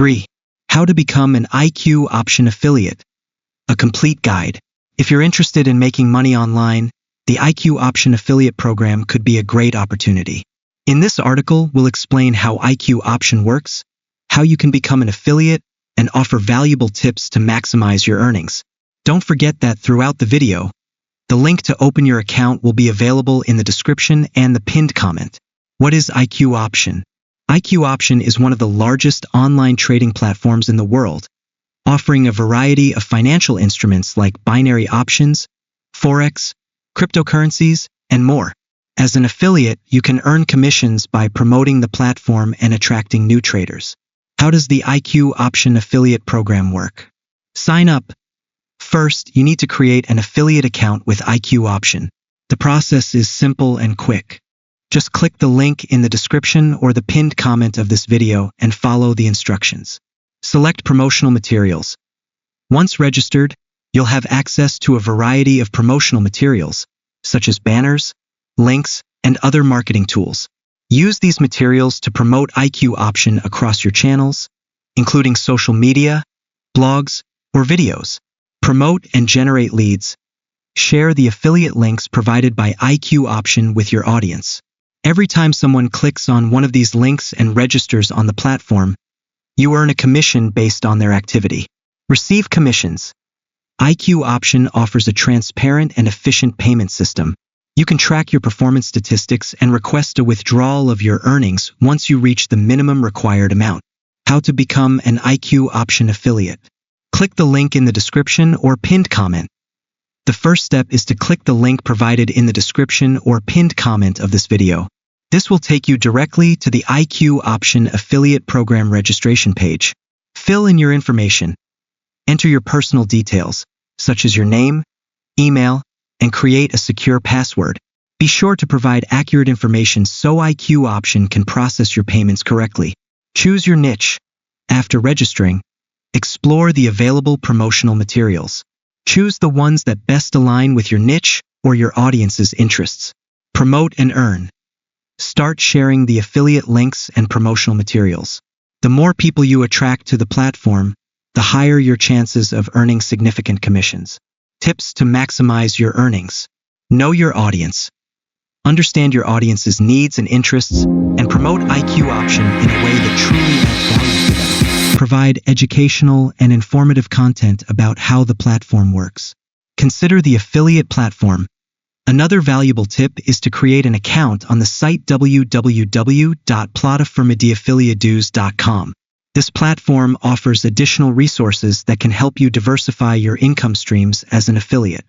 3. How to become an IQ option affiliate. A complete guide. If you're interested in making money online, the IQ option affiliate program could be a great opportunity. In this article, we'll explain how IQ option works, how you can become an affiliate, and offer valuable tips to maximize your earnings. Don't forget that throughout the video, the link to open your account will be available in the description and the pinned comment. What is IQ option? IQ option is one of the largest online trading platforms in the world, offering a variety of financial instruments like binary options, forex, cryptocurrencies, and more. As an affiliate, you can earn commissions by promoting the platform and attracting new traders. How does the IQ option affiliate program work? Sign up. First, you need to create an affiliate account with IQ option. The process is simple and quick. Just click the link in the description or the pinned comment of this video and follow the instructions. Select promotional materials. Once registered, you'll have access to a variety of promotional materials, such as banners, links, and other marketing tools. Use these materials to promote IQ option across your channels, including social media, blogs, or videos. Promote and generate leads. Share the affiliate links provided by IQ option with your audience. Every time someone clicks on one of these links and registers on the platform, you earn a commission based on their activity. Receive commissions. IQ option offers a transparent and efficient payment system. You can track your performance statistics and request a withdrawal of your earnings once you reach the minimum required amount. How to become an IQ option affiliate. Click the link in the description or pinned comment. The first step is to click the link provided in the description or pinned comment of this video. This will take you directly to the IQ option affiliate program registration page. Fill in your information. Enter your personal details, such as your name, email, and create a secure password. Be sure to provide accurate information so IQ option can process your payments correctly. Choose your niche. After registering, explore the available promotional materials. Choose the ones that best align with your niche or your audience's interests. Promote and earn. Start sharing the affiliate links and promotional materials. The more people you attract to the platform, the higher your chances of earning significant commissions. Tips to maximize your earnings. Know your audience. Understand your audience's needs and interests, and promote IQ option in a way that truly adds value to them. Provide educational and informative content about how the platform works. Consider the affiliate platform. Another valuable tip is to create an account on the site www.plataformadiaffiliados.com. This platform offers additional resources that can help you diversify your income streams as an affiliate.